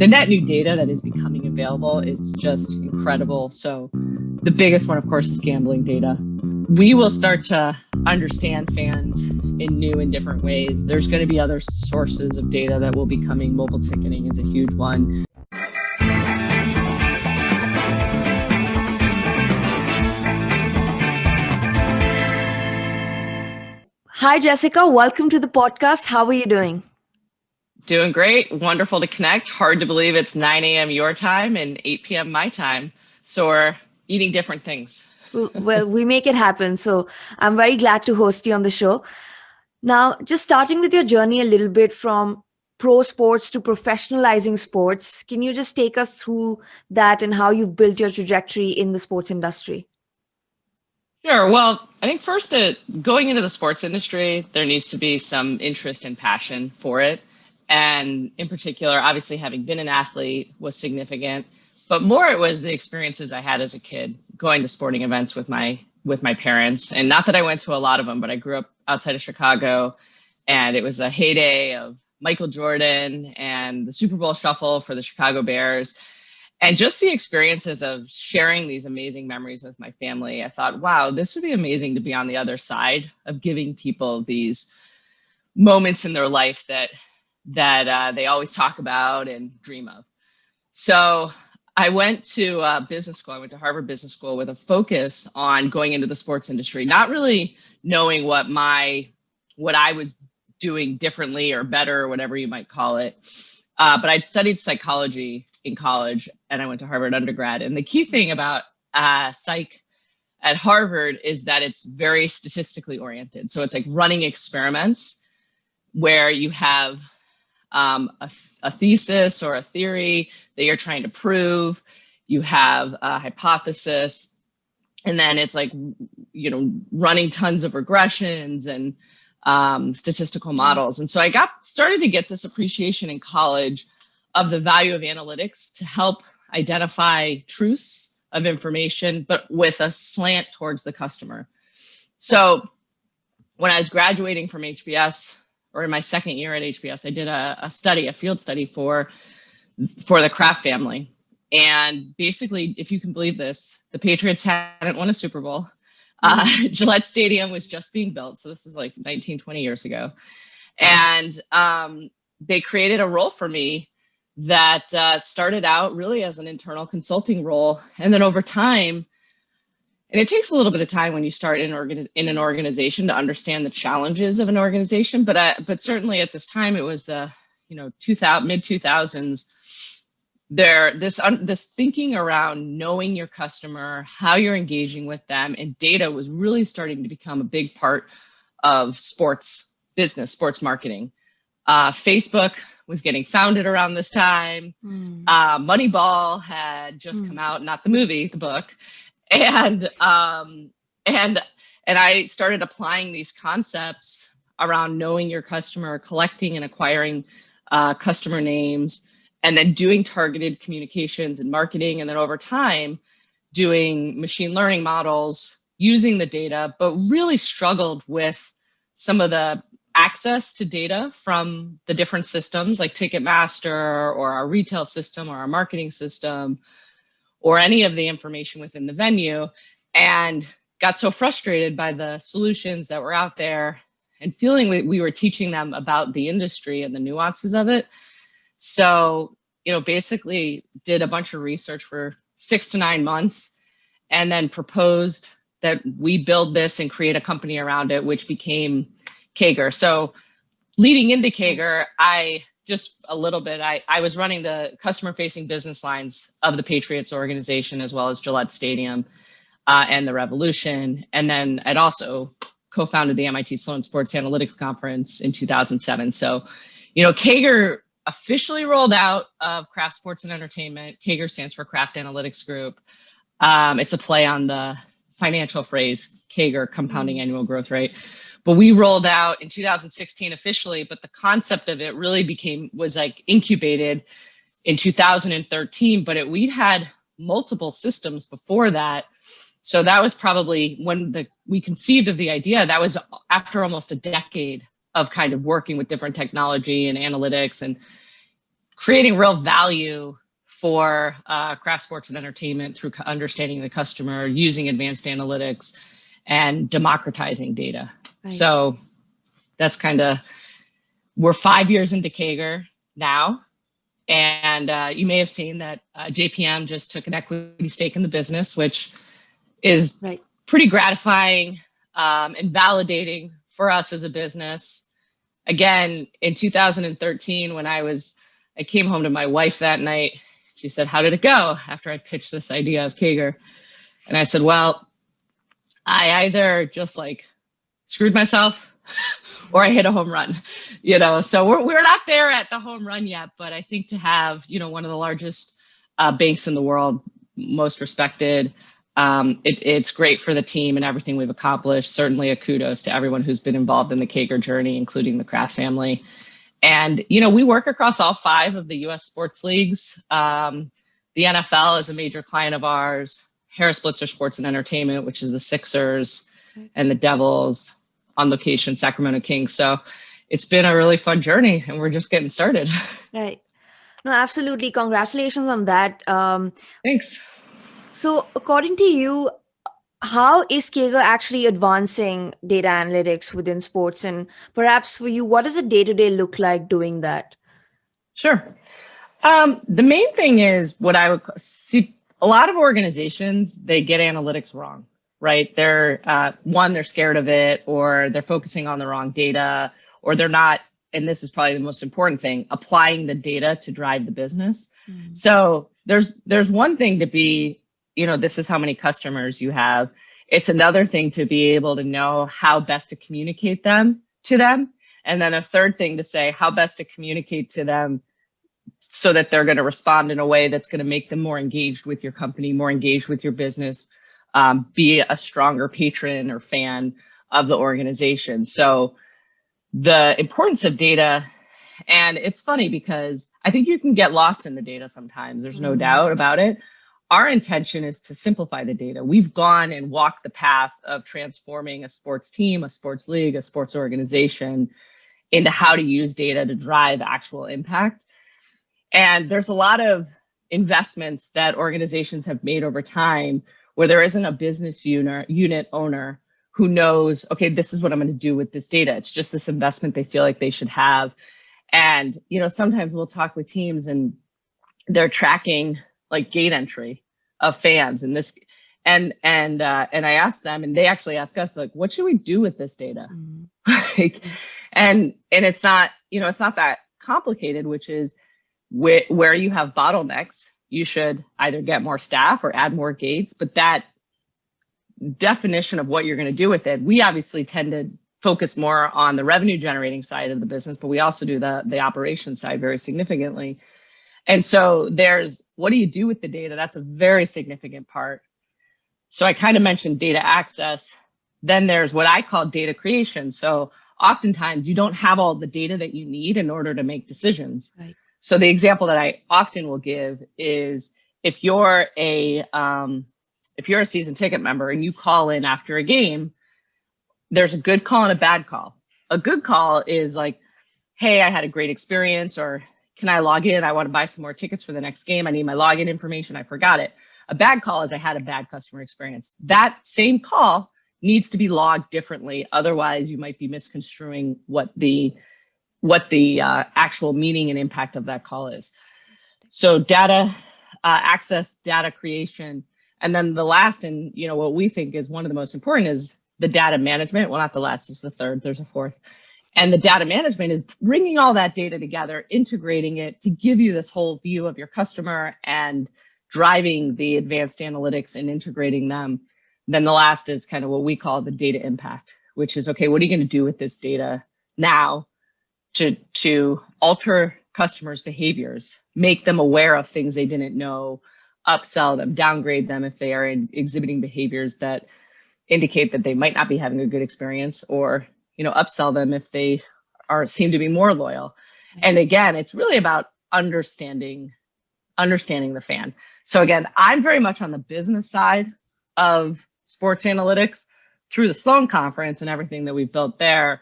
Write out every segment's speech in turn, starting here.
the net new data that is becoming available is just incredible. So the biggest one, of course, is gambling data. We will start to understand fans in new and different ways. There's going to be other sources of data that will be coming. Mobile ticketing is a huge one. Hi, Jessica. Welcome to the podcast. How are you doing? Doing great. Wonderful to connect. Hard to believe it's 9 a.m. your time and 8 p.m. my time. So we're eating different things. Well, we make it happen. So I'm very glad to host you on the show. Now, just starting with your journey a little bit from pro sports to professionalizing sports, can you just take us through that and how you've built your trajectory in the sports industry? Sure. Well, I think first, going into the sports industry, there needs to be some interest and passion for it. And in particular, obviously, having been an athlete was significant. But more, it was the experiences I had as a kid, going to sporting events with my parents. And not that I went to a lot of them, but I grew up outside of Chicago. And it was a heyday of Michael Jordan and the Super Bowl shuffle for the Chicago Bears. And just the experiences of sharing these amazing memories with my family, I thought, wow, this would be amazing to be on the other side of giving people these moments in their life that they always talk about and dream of. So I went to business school. I went to Harvard Business School with a focus on going into the sports industry, not really knowing what I was doing differently or better or whatever you might call it. But I'd studied psychology in college and I went to Harvard undergrad. And the key thing about psych at Harvard is that it's very statistically oriented. So it's like running experiments where you have a thesis or a theory that you're trying to prove. You have a hypothesis, and then it's like, running tons of regressions and statistical models. And so I started to get this appreciation in college of the value of analytics to help identify truths of information, but with a slant towards the customer. So when I was graduating from HBS, or in my second year at HBS, I did a field study for the Kraft family. And basically, if you can believe this, the Patriots hadn't won a Super Bowl. Gillette Stadium was just being built. So this was like 19, 20 years ago. And they created a role for me that started out really as an internal consulting role. And then over time, and it takes a little bit of time when you start in an organization to understand the challenges of an organization. But certainly at this time, it was the mid 2000s. This thinking around knowing your customer, how you're engaging with them, and data was really starting to become a big part of sports business, sports marketing. Facebook was getting founded around this time. Moneyball had just come out, not the movie, the book. And I started applying these concepts around knowing your customer, collecting and acquiring customer names, and then doing targeted communications and marketing. And then over time, doing machine learning models, using the data, but really struggled with some of the access to data from the different systems like Ticketmaster or our retail system or our marketing system, or any of the information within the venue, and got so frustrated by the solutions that were out there and feeling we were teaching them about the industry and the nuances of it. So, basically did a bunch of research for 6 to 9 months and then proposed that we build this and create a company around it, which became KAGR. So leading into KAGR, I was running the customer-facing business lines of the Patriots organization, as well as Gillette Stadium and the Revolution. And then I'd also co-founded the MIT Sloan Sports Analytics Conference in 2007. So, KAGR officially rolled out of Kraft Sports and Entertainment. KAGR stands for Kraft Analytics Group. It's a play on the financial phrase KAGR, compounding annual growth rate. But we rolled out in 2016 officially, but the concept of it really was like incubated in 2013, but we'd had multiple systems before that. So that was probably when we conceived of the idea. That was after almost a decade of kind of working with different technology and analytics. And creating real value for Kraft Sports and Entertainment through understanding the customer, using advanced analytics, and democratizing data. Right. So that's kind of, we're 5 years into KAGR now. And you may have seen that JPM just took an equity stake in the business, which is pretty gratifying and validating for us as a business. Again, in 2013, when I came home to my wife that night, she said, "How did it go?" after I pitched this idea of KAGR. And I said, well, I either just like screwed myself or I hit a home run, so we're not there at the home run yet, but I think to have, one of the largest banks in the world, most respected, it's great for the team and everything we've accomplished. Certainly a kudos to everyone who's been involved in the KAGR journey, including the Kraft family. And, we work across all 5 of the US sports leagues. The NFL is a major client of ours, Harris Blitzer Sports and Entertainment, which is the Sixers and the Devils, on location, Sacramento Kings. So it's been a really fun journey and we're just getting started. Right. No, absolutely. Congratulations on that. Thanks. So according to you, how is KAGR actually advancing data analytics within sports? And perhaps for you, what does a day-to-day look like doing that? Sure. The main thing is what I would see. A lot of organizations, they get analytics wrong, right? They're they're scared of it, or they're focusing on the wrong data, or they're not, and this is probably the most important thing, applying the data to drive the business. Mm-hmm. So there's one thing to be, this is how many customers you have. It's another thing to be able to know how best to communicate to them. And then a third thing to say how best to communicate to them so that they're going to respond in a way that's going to make them more engaged with your company, more engaged with your business, be a stronger patron or fan of the organization. So the importance of data, and it's funny because I think you can get lost in the data sometimes. There's no doubt about it. Our intention is to simplify the data. We've gone and walked the path of transforming a sports team, a sports league, a sports organization into how to use data to drive actual impact. And there's a lot of investments that organizations have made over time where there isn't a business unit owner who knows, okay, this is what I'm going to do with this data. It's just this investment they feel like they should have. And, sometimes we'll talk with teams and they're tracking like gate entry of fans and this, and I ask them, and they actually ask us, like, what should we do with this data? Mm-hmm. and it's not, it's not that complicated, which is where you have bottlenecks, you should either get more staff or add more gates. But that definition of what you're going to do with it, we obviously tend to focus more on the revenue generating side of the business, but we also do the operation side very significantly. And so there's, what do you do with the data? That's a very significant part. So I kind of mentioned data access. Then there's what I call data creation. So oftentimes you don't have all the data that you need in order to make decisions. Right. So the example that I often will give is if you're a season ticket member and you call in after a game, there's a good call and a bad call. A good call is like, hey, I had a great experience, or can I log in? I want to buy some more tickets for the next game. I need my login information. I forgot it. A bad call is I had a bad customer experience. That same call needs to be logged differently. Otherwise, you might be misconstruing what the actual meaning and impact of that call is. So data access, data creation. And then the last, and what we think is one of the most important, is the data management. Well, not the last, it's the third, there's a fourth. And the data management is bringing all that data together, integrating it to give you this whole view of your customer and driving the advanced analytics and integrating them. Then the last is kind of what we call the data impact, which is, okay, what are you going to do with this data now to alter customers' behaviors, make them aware of things they didn't know, upsell them, downgrade them if they are exhibiting behaviors that indicate that they might not be having a good experience, or upsell them if they seem to be more loyal. And again, it's really about understanding the fan. So again, I'm very much on the business side of sports analytics through the Sloan conference and everything that we've built there.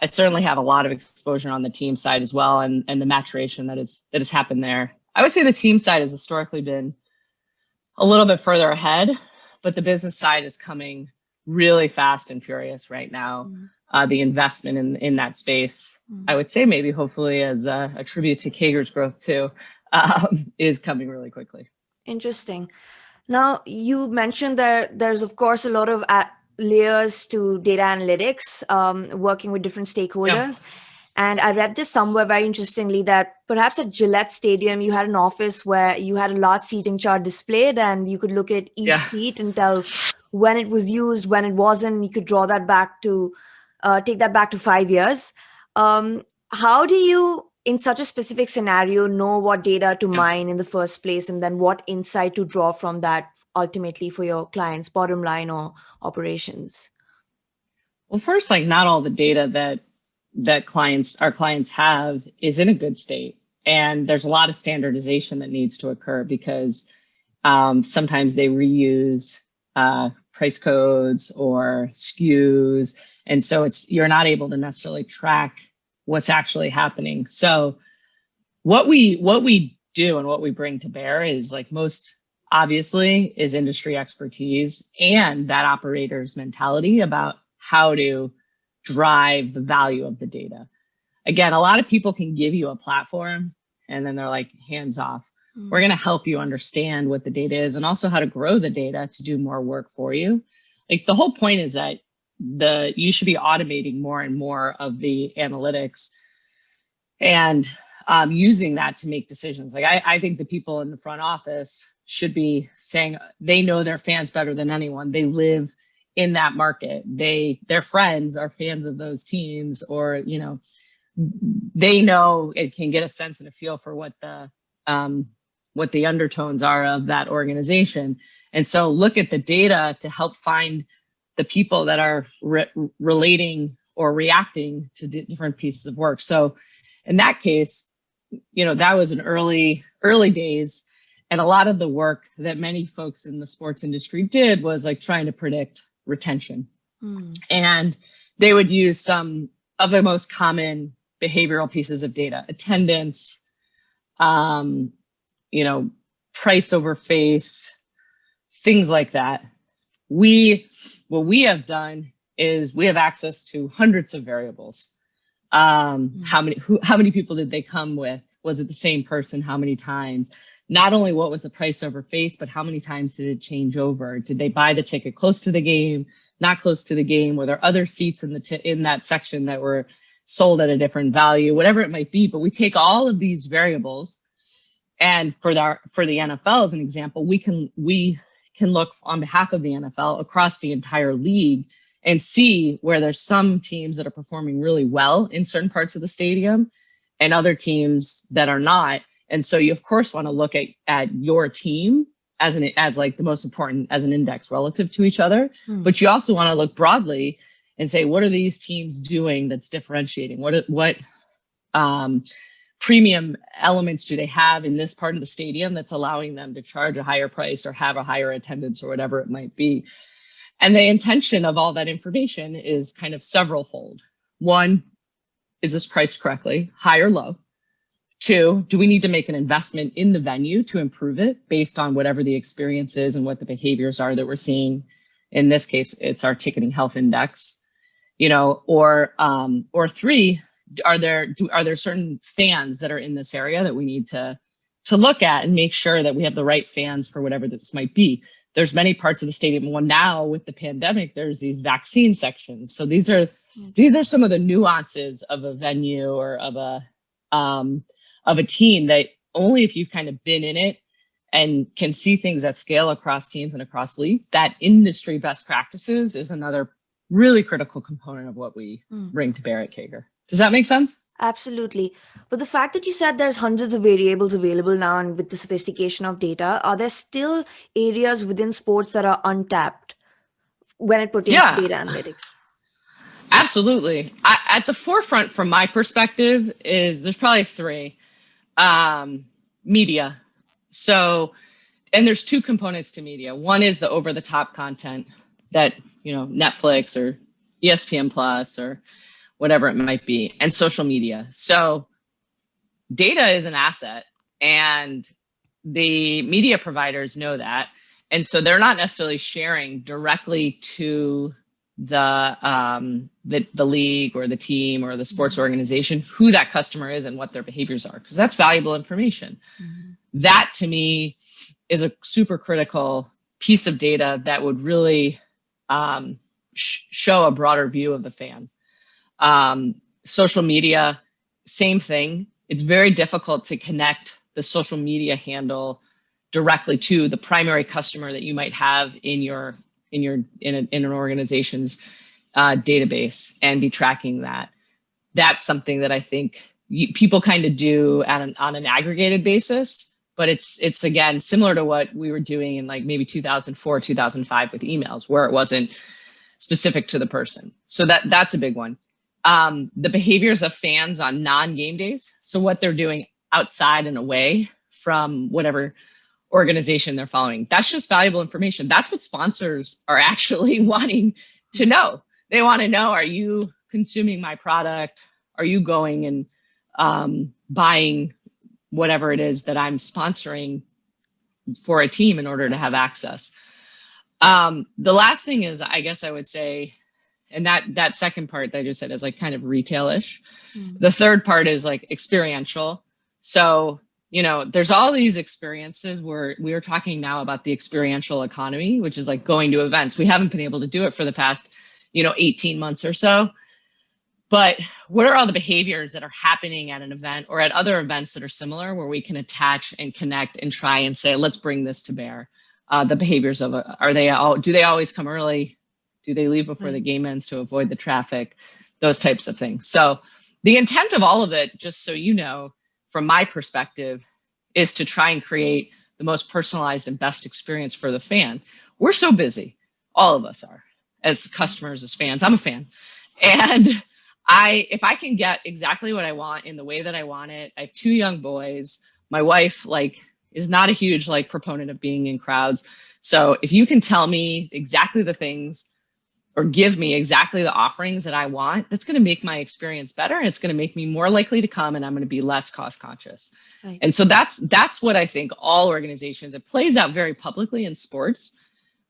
I certainly have a lot of exposure on the team side as well, and the maturation that has happened there. I would say the team side has historically been a little bit further ahead, but the business side is coming really fast and furious right now. The investment in that space, I would say maybe hopefully as a tribute to KAGR's growth too, is coming really quickly. Interesting. Now, you mentioned that there's, of course, a lot of layers to data analytics, working with different stakeholders. Yeah. And I read this somewhere very interestingly that perhaps at Gillette Stadium, you had an office where you had a large seating chart displayed and you could look at each seat and tell when it was used, when it wasn't. You could draw that back to, take that back to 5 years. How do you, in such a specific scenario, know what data to mine in the first place, and then what insight to draw from that ultimately for your clients' bottom line or operations? Well, first, like not all the data that our clients have is in a good state. And there's a lot of standardization that needs to occur because sometimes they reuse price codes or SKUs. And so you're not able to necessarily track what's actually happening. So what we do and what we bring to bear is, like, most obviously is industry expertise and that operator's mentality about how to drive the value of the data. Again, a lot of people can give you a platform and then they're like, hands off. We're going to help you understand what the data is and also how to grow the data to do more work for you. Like, the whole point is that you should be automating more and more of the analytics and using that to make decisions. Like, I think the people in the front office should be saying they know their fans better than anyone. They live in that market. Their friends are fans of those teams, or, they know it can get a sense and a feel for what the undertones are of that organization. And so look at the data to help find the people that are relating or reacting to different pieces of work. So in that case, that was an early days. And a lot of the work that many folks in the sports industry did was like trying to predict retention. And they would use some of the most common behavioral pieces of data: attendance, price over face, things like that. What we have done is we have access to hundreds of variables. How many people did they come with? Was it the same person? How many times? Not only what was the price over face, but how many times did it change over? Did they buy the ticket close to the game, not close to the game? Were there other seats in that section that were sold at a different value? Whatever it might be. But we take all of these variables, and for the NFL as an example, we can look on behalf of the NFL across the entire league and see where there's some teams that are performing really well in certain parts of the stadium and other teams that are not. And so you, of course, want to look at your team as like the most important, as an index relative to each other. But you also want to look broadly and say, what are these teams doing that's differentiating? What premium elements do they have in this part of the stadium that's allowing them to charge a higher price or have a higher attendance or whatever it might be? And the intention of all that information is kind of several-fold. One, is this priced correctly, high or low? Two, do we need to make an investment in the venue to improve it based on whatever the experience is and what the behaviors are that we're seeing? In this case, it's our ticketing health index, or three, are there certain fans that are in this area that we need to look at and make sure that we have the right fans for whatever this might be? There's many parts of the stadium. Well, now with the pandemic, there's these vaccine sections. So these are some of the nuances of a venue or of a team that only if you've kind of been in it and can see things at scale across teams and across leagues, that industry best practices is another really critical component of what we bring to bear at KAGR. Does that make sense? Absolutely. But the fact that you said there's hundreds of variables available now, and with the sophistication of data, are there still areas within sports that are untapped when it pertains to data analytics? Absolutely. At the forefront, from my perspective, there's probably three. Media. So, and there's two components to media. One is the over-the-top content that, Netflix or ESPN Plus or whatever it might be, and social media. So data is an asset, and the media providers know that. And so they're not necessarily sharing directly to the league or the team or the sports organization who that customer is and what their behaviors are, because that's valuable information. That to me is a super critical piece of data that would really show a broader view of the fan. Social media, same thing. It's very difficult to connect the social media handle directly to the primary customer that you might have in an organization's database and be tracking that. That's something that I think people kind of do on an aggregated basis, but it's again similar to what we were doing in like maybe 2004, 2005 with emails, where it wasn't specific to the person. So that's a big one. The behaviors of fans on non-game days, so what they're doing outside and away from whatever organization they're following, that's just valuable information. That's what sponsors are actually wanting to know. They want to know, are you consuming my product? Are you going and buying whatever it is that I'm sponsoring for a team in order to have access? The last thing is, I guess I would say, and that second part that I just said is like kind of retail-ish. The third part is like experiential. So, there's all these experiences where we are talking now about the experiential economy, which is like going to events. We haven't been able to do it for the past, 18 months or so. But what are all the behaviors that are happening at an event or at other events that are similar, where we can attach and connect and try and say, let's bring this to bear? The behaviors of do they always come early? Do they leave before the game ends to avoid the traffic? Those types of things. So the intent of all of it, just so you know, from my perspective, is to try and create the most personalized and best experience for the fan. We're so busy. All of us are, as customers, as fans. I'm a fan. And if I can get exactly what I want in the way that I want it, I have 2 young boys. My wife is not a huge proponent of being in crowds. So if you can tell me exactly the things or give me exactly the offerings that I want, that's going to make my experience better, and it's going to make me more likely to come, and I'm going to be less cost conscious. Right. And so that's what I think all organizations, it plays out very publicly in sports,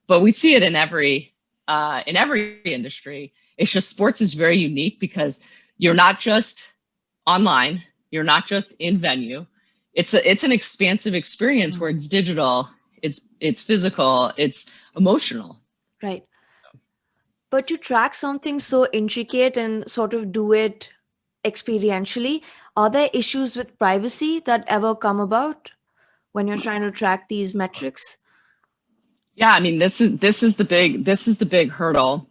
but we see it in every industry. It's just sports is very unique because you're not just online, you're not just in venue. It's an expansive experience where it's digital, it's physical, it's emotional. Right. But to track something so intricate and sort of do it experientially, are there issues with privacy that ever come about when you're trying to track these metrics? Yeah, I mean, this is the big hurdle.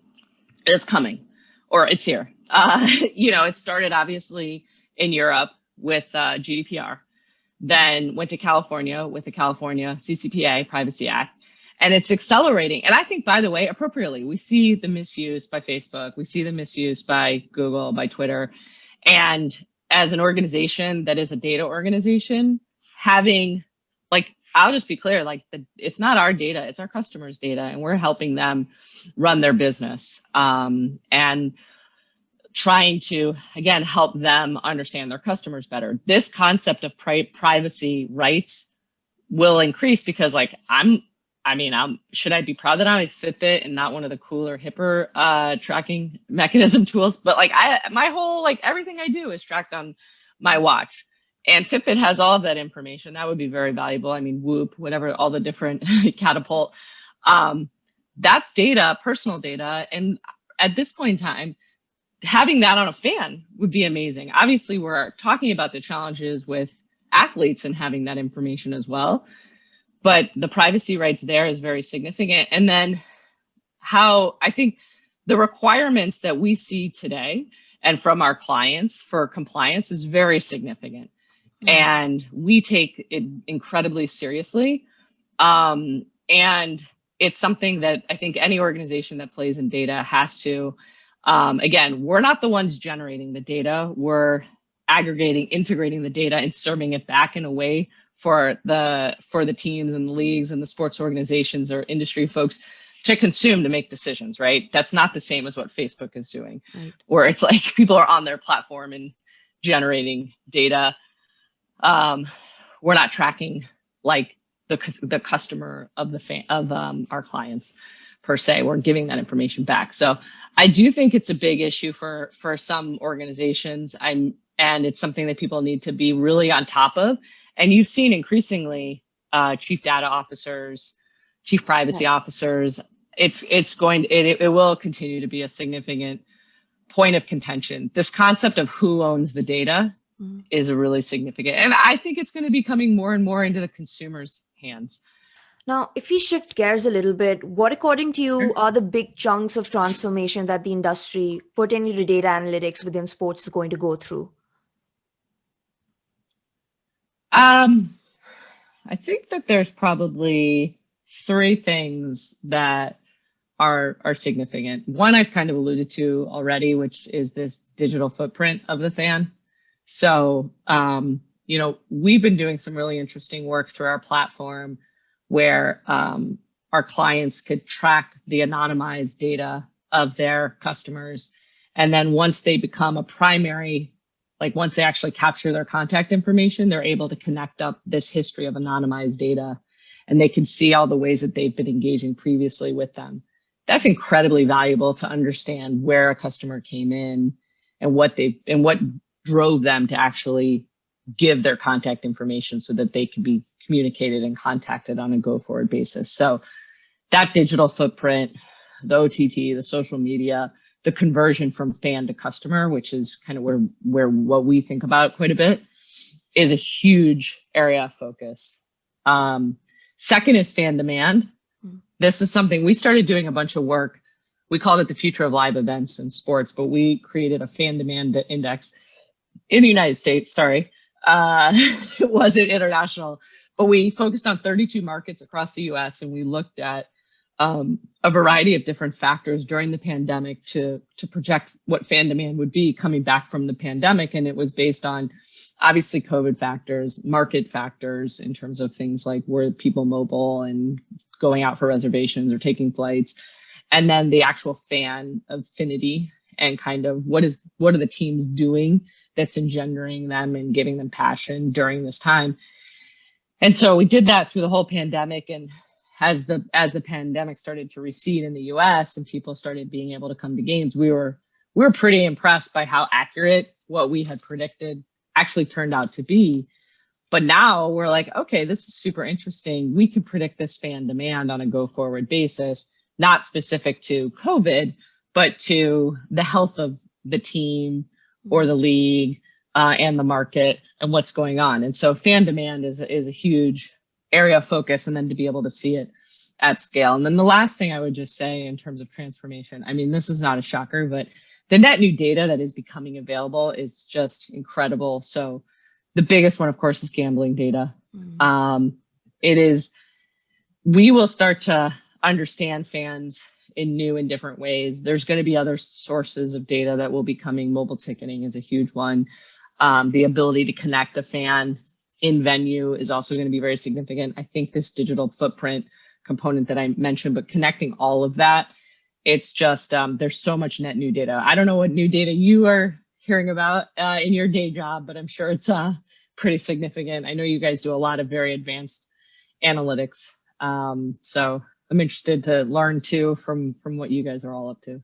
It's coming, or it's here. It started obviously in Europe with GDPR, then went to California with the California CCPA Privacy Act. And it's accelerating. And I think, by the way, appropriately, we see the misuse by Facebook. We see the misuse by Google, by Twitter. And as an organization that is a data organization, having, I'll just be clear, it's not our data, it's our customers' data. And we're helping them run their business and trying to, again, help them understand their customers better. This concept of privacy rights will increase because, should I be proud that I'm a Fitbit and not one of the cooler, hipper tracking mechanism tools? But my whole, everything I do is tracked on my watch, and Fitbit has all of that information. That would be very valuable. I mean, Whoop, whatever, all the different Catapult. That's data, personal data. And at this point in time, having that on a fan would be amazing. Obviously, we're talking about the challenges with athletes and having that information as well. But the privacy rights there is very significant. And then how I think the requirements that we see today and from our clients for compliance is very significant. And we take it incredibly seriously. And it's something that I think any organization that plays in data has to, again, we're not the ones generating the data. We're aggregating, integrating the data and serving it back in a way for the teams and the leagues and the sports organizations or industry folks to consume, to make decisions, right? That's not the same as what Facebook is doing, Right. where it's like people are on their platform and generating data. We're not tracking like the customer of our clients per se. We're giving that information back. So I do think it's a big issue for some organizations. And it's something that people need to be really on top of. And you've seen increasingly chief data officers, chief privacy officers. It will continue to be a significant point of contention. This concept of who owns the data is a really significant, and I think it's going to be coming more and more into the consumer's hands. Now, if we shift gears a little bit, what according to you are the big chunks of transformation that the industry pertaining to data analytics within sports is going to go through? I think that there's probably three things that are significant. One I've kind of alluded to already, which is this digital footprint of the fan. So, we've been doing some really interesting work through our platform where our clients could track the anonymized data of their customers. And then once they become a primary, like once they actually capture their contact information, they're able to connect up this history of anonymized data, and they can see all the ways that they've been engaging previously with them. That's incredibly valuable to understand where a customer came in and what drove them to actually give their contact information so that they can be communicated and contacted on a go-forward basis. So that digital footprint, the OTT, the social media, the conversion from fan to customer, which is kind of where what we think about quite a bit, is a huge area of focus. Second is fan demand. This is something we started doing a bunch of work. We called it the future of live events in sports, but we created a fan demand index in the United States. Sorry, it wasn't international, but we focused on 32 markets across the US, and we looked at a variety of different factors during the pandemic to project what fan demand would be coming back from the pandemic. And it was based on obviously COVID factors, market factors in terms of things like were people mobile and going out for reservations or taking flights, and then the actual fan affinity and kind of what are the teams doing that's engendering them and giving them passion during this time. And so we did that through the whole pandemic. And as the pandemic started to recede in the US and people started being able to come to games, we were pretty impressed by how accurate what we had predicted actually turned out to be. But now we're like, okay, this is super interesting. We can predict this fan demand on a go forward basis, not specific to COVID, but to the health of the team or the league and the market and what's going on. And so fan demand is a huge area of focus, and then to be able to see it at scale. And then the last thing I would just say in terms of transformation, I mean, this is not a shocker, but the net new data that is becoming available is just incredible. So the biggest one, of course, is gambling data. We will start to understand fans in new and different ways. There's going to be other sources of data that will be coming. Mobile ticketing is a huge one. The ability to connect a fan in venue is also going to be very significant. I think this digital footprint component that I mentioned, but connecting all of that, it's just, there's so much net new data. I don't know what new data you are hearing about in your day job, but I'm sure it's pretty significant. I know you guys do a lot of very advanced analytics. So I'm interested to learn too from what you guys are all up to.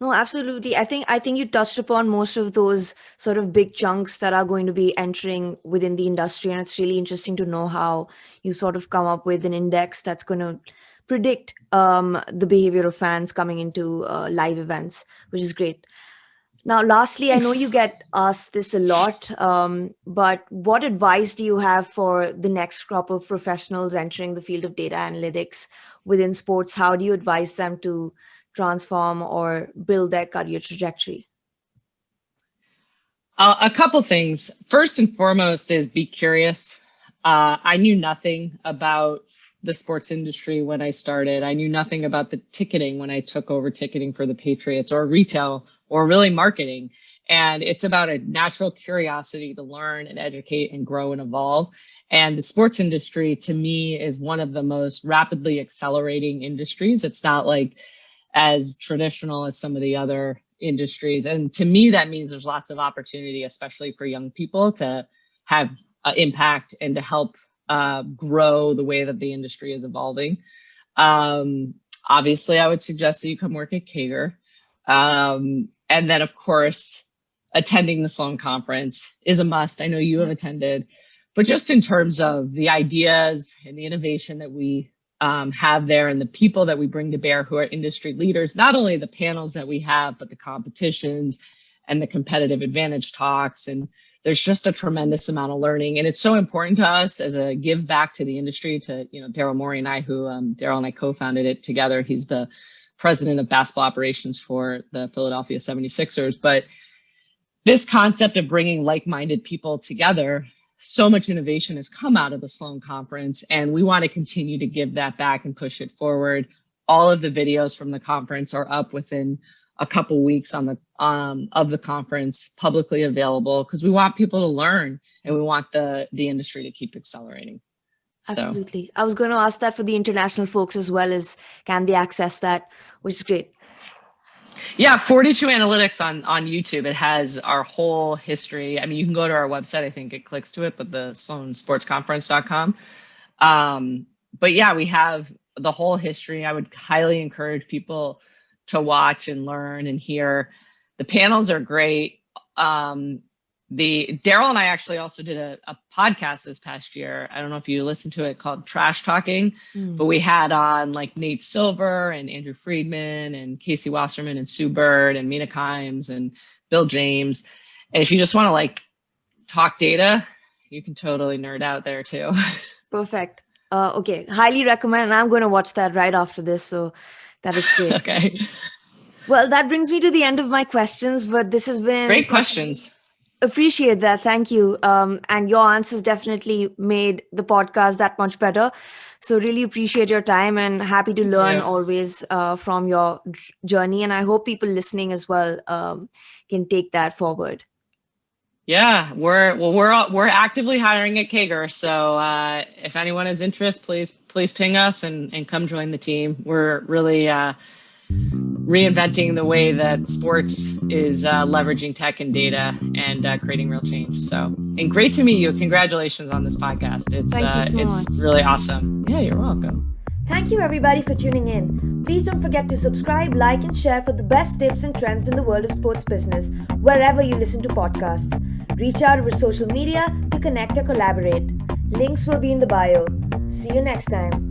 No, absolutely. I think you touched upon most of those sort of big chunks that are going to be entering within the industry. And it's really interesting to know how you sort of come up with an index that's going to predict the behavior of fans coming into live events, which is great. Now, lastly, I know you get asked this a lot, but what advice do you have for the next crop of professionals entering the field of data analytics within sports? How do you advise them to transform or build their career trajectory? A couple things. First and foremost is be curious. I knew nothing about the sports industry when I started. I knew nothing about the ticketing when I took over ticketing for the Patriots, or retail, or really marketing. And it's about a natural curiosity to learn and educate and grow and evolve. And the sports industry, to me, is one of the most rapidly accelerating industries. It's not like as traditional as some of the other industries. And to me, that means there's lots of opportunity, especially for young people, to have impact and to help grow the way that the industry is evolving. Obviously, I would suggest that you come work at KAGR. And then, of course, attending the Sloan conference is a must. I know you have attended. But just in terms of the ideas and the innovation that we have there and the people that we bring to bear who are industry leaders, not only the panels that we have, but the competitions and the competitive advantage talks. And there's just a tremendous amount of learning. And it's so important to us as a give back to the industry, to, Daryl Morey and I, who Daryl and I co-founded it together. He's the president of basketball operations for the Philadelphia 76ers. But this concept of bringing like-minded people together, so much innovation has come out of the Sloan conference, and we want to continue to give that back and push it forward. All of the videos from the conference are up within a couple weeks on the of the conference, publicly available, because we want people to learn and we want the industry to keep accelerating. Absolutely. So I was going to ask that for the international folks as well, as can they access that, which is great. Yeah, 42 Analytics on YouTube. It has our whole history. I mean, you can go to our website. I think it clicks to it, but the sloansportsconference.com. But yeah, we have the whole history. I would highly encourage people to watch and learn and hear. The panels are great. Daryl and I actually also did a podcast this past year. I don't know if you listened to it, called Trash Talking, but we had on like Nate Silver and Andrew Friedman and Casey Wasserman and Sue Bird and Mina Kimes and Bill James. And if you just want to like talk data, you can totally nerd out there too. Perfect. Okay. Highly recommend. And I'm going to watch that right after this. So that is great. Okay. Well, that brings me to the end of my questions, but this has been great questions. Appreciate that. Thank you. And your answers definitely made the podcast that much better. So really appreciate your time and happy to learn always from your journey. And I hope people listening as well can take that forward. Yeah, we're actively hiring at KAGR. So if anyone is interested, please ping us and come join the team. We're really reinventing the way that sports is leveraging tech and data and creating real change. So, and great to meet you. Congratulations on this podcast. Thank you so much. Really awesome. Yeah, you're welcome. Thank you everybody for tuning in. Please don't forget to subscribe, like, and share for the best tips and trends in the world of sports business, wherever you listen to podcasts. Reach out over social media to connect or collaborate. Links will be in the bio. See you next time.